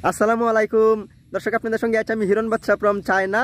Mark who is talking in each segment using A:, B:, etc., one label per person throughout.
A: আসসালামু আলাইকুম দর্শক, আপনাদের সঙ্গে আছে আমি হিরণ বাদশা ফ্রম চায়না।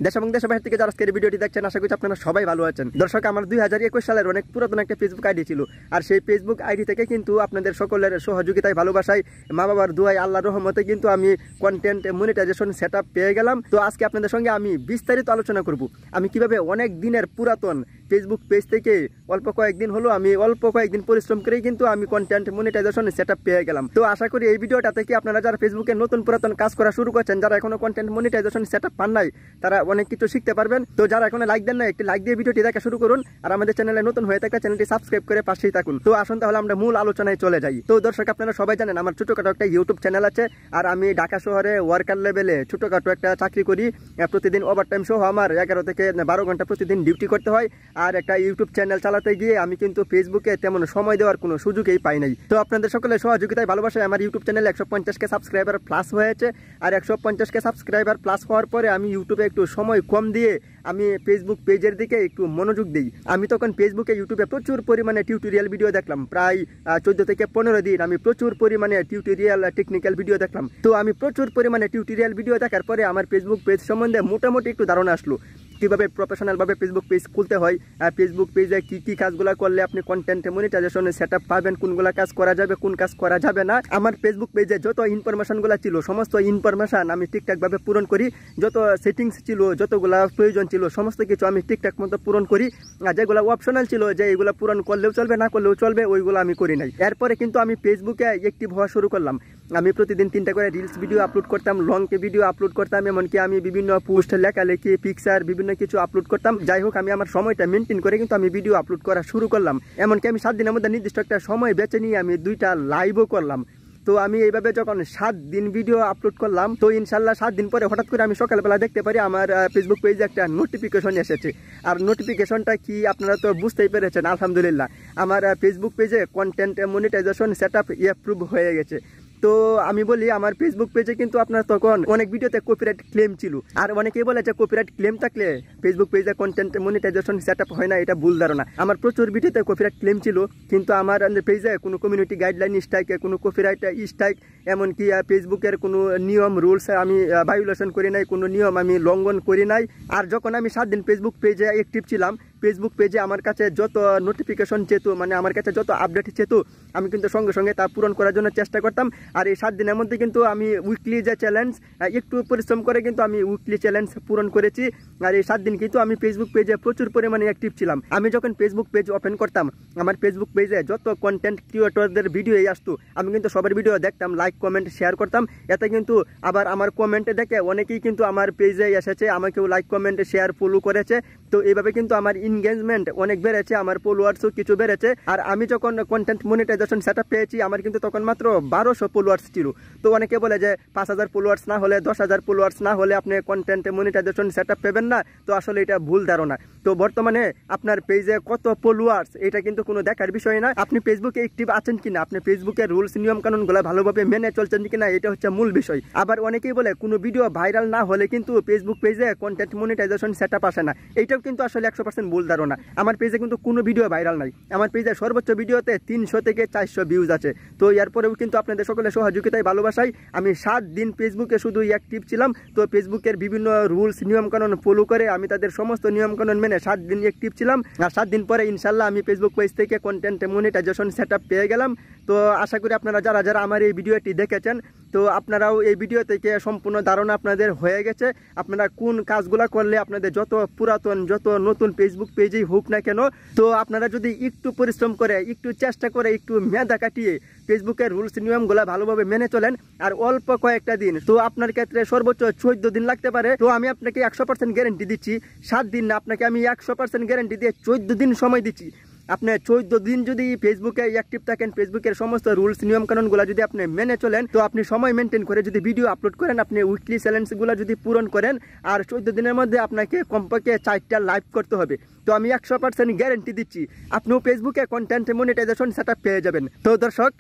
A: দেশ এবং দেশের বাইরে থেকে যারা আজকের ভিডিওটি দেখছেন, আশা করি আপনারা সবাই ভালো আছেন। দর্শক, আমার 2021 সালের অনেক পুরাতন একটা ফেসবুক আইডি ছিল, আর সেই ফেসবুক আইডি থেকে কিন্তু আপনাদের সকলের সহযোগিতায়, ভালোবাসায়, মা বাবার দোয়ায়, আল্লাহর রহমতে কিন্তু আমি কন্টেন্ট মনিটাইজেশন সেটআপ পেয়ে গেলাম। তো আজকে আপনাদের সঙ্গে আমি বিস্তারিত আলোচনা করব আমি কিভাবে অনেক দিনের পুরাতন ফেসবুক পেজ থেকে অল্প কয়েকদিন পরিশ্রম করেই কিন্তু আমি কন্টেন্ট মনিটাইজেশন সেটআপ পেয়ে গেলাম। তো আশা করি এই ভিডিওটা থেকে আপনারা যারা ফেসবুকে নতুন পুরাতন কাজ করা শুরু করছেন, যারা এখনো কন্টেন্ট মনিটাইজেশন সেটআপ পান নাই, তারা অনেক কিছু শিখতে পারবেন। তো যারা এখনো লাইক দেন না, একটি লাইক দিয়ে ভিডিওটি দেখা শুরু করুন, আর আমাদের চ্যানেলে নতুন হয়ে থাকলে চ্যানেলটি সাবস্ক্রাইব করে পাশেই থাকুন। তো আসুন তাহলে আমরা মূল আলোচনায় চলে যাই। তো দর্শক, আপনারা সবাই জানেন আমার ছোটখাটো একটা ইউটিউব চ্যানেল আছে, আর আমি ঢাকা শহরে ওয়ার্কার লেভেলে ছোটখাটো একটা চাকরি করি। প্রতিদিন ওভারটাইম সহ আমার 11 থেকে 12 ঘন্টা প্রতিদিন ডিউটি করতে হয়। আর একটা ইউটিউব চ্যানেল চালাতে গিয়ে আমি কিন্তু ফেসবুকে তেমন সময় দেওয়ার কোনো সুযোগই পাই নাই। তো আপনাদের সকলের সহযোগিতায়, ভালোবাসায় আমার ইউটিউব চ্যানেলে 150K সাবস্ক্রাইবার প্লাস হয়েছে। আর 150K সাবস্ক্রাইবার প্লাস হওয়ার পরে আমি ইউটিউবে একটু সময় কম দিয়ে আমি ফেসবুক পেজের দিকে একটু মনোযোগ দিই। আমি তখন ফেসবুকে, ইউটিউবে প্রচুর পরিমাণে টিউটোরিয়াল ভিডিও দেখলাম। প্রায় 14 থেকে 15 দিন আমি প্রচুর পরিমাণে টিউটোরিয়াল, টেকনিক্যাল ভিডিও দেখলাম। তো আমি প্রচুর পরিমাণে টিউটোরিয়াল ভিডিও দেখার পরে আমার ফেসবুক পেজ সম্বন্ধে মোটামুটি একটু ধারণা আসলো, কিভাবে প্রফেশনালভাবে ফেসবুক পেজ খুলতে হয়, আর ফেসবুক পেজে কি কাজগুলো করলে আপনি কন্টেন্ট মনিটাইজেশন সেটআপ পাবেন, কোনগুলা কাজ করা যাবে, কোন কাজ করা যাবে না। আমার ফেসবুক পেজে যত ইনফরমেশনগুলো ছিল, সমস্ত ইনফরমেশন আমি ঠিকঠাকভাবে পূরণ করি। যত সেটিংস ছিল, যতগুলা প্রয়োজন ছিল, সমস্ত কিছু আমি ঠিকঠাক মতো পূরণ করি। আর যেগুলো অপশনাল ছিল, যে এগুলো পূরণ করলেও চলবে, না করলেও চলবে, ওইগুলো আমি করি নাই। এরপরে কিন্তু আমি ফেসবুকে অ্যাক্টিভ হওয়া শুরু করলাম। আমি প্রতিদিন 3টা করে রিলস ভিডিও আপলোড করতাম, লং ভিডিও আপলোড করতাম, এমনকি আমি বিভিন্ন পোস্ট, লেখালেখি, পিকচার, বিভিন্ন কিছু আপলোড করতাম। যাই হোক, আমি আমার সময়টা মেনটেন করে কিন্তু আমি ভিডিও আপলোড করা শুরু করলাম। এমনকি আমি 7 দিনের মধ্যে নির্দিষ্ট একটা সময় বেছে নিয়ে আমি 2টা লাইভও করলাম। তো আমি এইভাবে যখন 7 দিন ভিডিও আপলোড করলাম, তো ইনশাল্লাহ 7 দিন পরে হঠাৎ করে আমি সকালবেলা দেখতে পারি আমার ফেসবুক পেজে একটা নোটিফিকেশন এসেছে। আর নোটিফিকেশনটা কি আপনারা তো বুঝতেই পেরেছেন। আলহামদুলিল্লাহ, আমার ফেসবুক পেজে কন্টেন্ট মনিটাইজেশন সেটআপ অ্যাপ্রুভ হয়ে গেছে। তো আমি বলি, আমার ফেসবুক পেজে কিন্তু আপনার তখন অনেক ভিডিওতে কপিরাইট ক্লেম ছিল। আর অনেকেই বলে যে কপিরাইট ক্লেম থাকলে ফেসবুক পেজে কন্টেন্ট মনিটাইজেশন সেটআপ হয় না, এটা ভুল ধারণা। আমার প্রচুর ভিডিওতে কপিরাইট ক্লেম ছিল, কিন্তু আমার পেজে কোনো কমিউনিটি গাইডলাইন স্ট্রাইক, কোনো কপিরাইট স্ট্রাইক, এমনকি ফেসবুকের কোনো নিয়ম রুলস আমি ভায়োলেশন করি নাই, কোনো নিয়ম আমি লঙ্ঘন করি নাই। আর যখন আমি 7 দিন ফেসবুক পেজে অ্যাক্টিভ ছিলাম, ফেসবুক পেজে আমার কাছে যত নোটিফিকেশন চেত, মানে আমার কাছে যত আপডেট চেত, আমি কিন্তু সঙ্গে সঙ্গে তা পূরণ করার জন্য চেষ্টা করতাম। আর এই 7 দিনের মধ্যে কিন্তু আমি উইকলি যে চ্যালেঞ্জ, একটু পরিশ্রম করে কিন্তু আমি উইকলি চ্যালেঞ্জ পূরণ করেছি। আর এই 7 দিন কিন্তু আমি ফেসবুক পেজে প্রচুর পরিমাণে অ্যাক্টিভ ছিলাম। আমি যখন ফেসবুক পেজ ওপেন করতাম, আমার ফেসবুক পেজে যত কন্টেন্ট ক্রিয়েটরদের ভিডিও আসতো, আমি কিন্তু সবার ভিডিও দেখতাম, লাইক, কমেন্ট, শেয়ার করতাম। এতে কিন্তু আবার আমার কমেন্টে দেখে অনেকেই কিন্তু আমার পেজে এসেছে, আমাকেও লাইক, কমেন্ট, শেয়ার, ফলো করেছে। তো এইভাবে কিন্তু আমার এনগেজমেন্ট অনেক বেড়েছে, আমার ফলোয়ার্সও কিছু বেড়েছে। আর আমি যখন কন্টেন্ট মনিটাইজেশন সেটআপ পেয়েছি, আমার কিন্তু তখন মাত্র 1200 ফলোয়ার্স ছিল। তো অনেকে বলে যে 5000 ফলোয়ার্স না হলে, 10,000 ফলোয়ার্স না হলে আপনি কন্টেন্ট মনিটাইজেশন সেটআপ পাবেন না। তো আসলে এটা ভুল ধারণা। তো বর্তমানে আপনার পেজে কত ফলোয়ার্স, এটা কিন্তু কোনো দেখার বিষয় না। আপনি ফেসবুকে অ্যাক্টিভ আছেন কিনা, আপনি ফেসবুকের রুলস, নিয়ম কানুনগুলো ভালোভাবে মেনে চলছেন কিনা, এটা হচ্ছে মূল বিষয়। আবার অনেকেই বলে কোনো ভিডিও ভাইরাল না হলে কিন্তু ফেসবুক পেজে কন্টেন্ট মনিটাইজেশন সেটআপ আসে না। এইটাও কিন্তু আসলে 100% ভুল ধারণা। আমার পেজে কিন্তু কোনো ভিডিও ভাইরাল নাই। আমার পেজে সর্বোচ্চ ভিডিওতে 300 থেকে 400 ভিউজ আছে। তো এরপরেও কিন্তু আপনাদের সকলের সহযোগিতায়, ভালোবাসায় আমি 7 দিন ফেসবুকে শুধু অ্যাক্টিভ ছিলাম। তো ফেসবুকের বিভিন্ন রুলস, নিয়ম কানুন ফলো করে আমি তাদের সমস্ত নিয়ম কানুন মেনে 7 দিন অ্যাক্টিভ ছিলাম। আর 7 দিন পরে ইনশাল্লাহ আমি ফেসবুক পেজ থেকে কন্টেন্ট মনিটাইজেশন সেটআপ পেয়ে গেলাম। তো আশা করি আপনারা যারা আমার এই ভিডিওটি দেখেছেন, তো আপনারাও এই ভিডিও থেকে সম্পূর্ণ ধারণা আপনাদের হয়ে গেছে। আপনারা কোন কাজগুলো করলে আপনাদের যত পুরাতন, যত নতুন ফেসবুক পেজেই হোক না কেন, তো আপনারা যদি একটু পরিশ্রম করে, একটু চেষ্টা করে, একটু মেধা কাটিয়ে ফেসবুকের রুলস, নিয়মগুলো ভালোভাবে মেনে চলেন, আর অল্প কয়েকটা দিন, তো আপনার ক্ষেত্রে সর্বোচ্চ 14 দিন লাগতে পারে। তো আমি আপনাকে 100% গ্যারেন্টি দিচ্ছি, 7 দিন না, আপনাকে আমি 100% গ্যারেন্টি দিয়ে 14 দিন সময় দিচ্ছি। আপনি 14 দিন যদি ফেসবুকে অ্যাক্টিভ থাকেন, ফেসবুকের সমস্ত রুলস, নিয়ম কানুনগুলো যদি আপনি মেনে চলেন, তো আপনি সময় মেনটেন করে যদি ভিডিও আপলোড করেন, আপনি উইকলি চ্যালেঞ্জগুলো যদি পূরণ করেন, আর 14 দিনের মধ্যে আপনাকে কমপক্ষে 4টা লাইভ করতে হবে। তো আমি 100% গ্যারেন্টি দিচ্ছি আপনিও ফেসবুকে কন্টেন্ট মনিটাইজেশন সেটআপ পেয়ে যাবেন। তো দর্শক,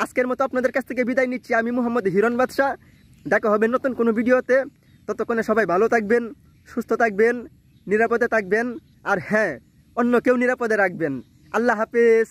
A: আজকের মতো আপনাদের কাছ থেকে বিদায় নিচ্ছি। আমি মোহাম্মদ হিরণ বাদশা। দেখা হবে নতুন কোনো ভিডিওতে। ততক্ষণে সবাই ভালো থাকবেন, সুস্থ থাকবেন, নিরাপদে থাকবেন, আর হ্যাঁ, অন্য কেউ নিরাপদে রাখবেন। আল্লাহ হাফেজ।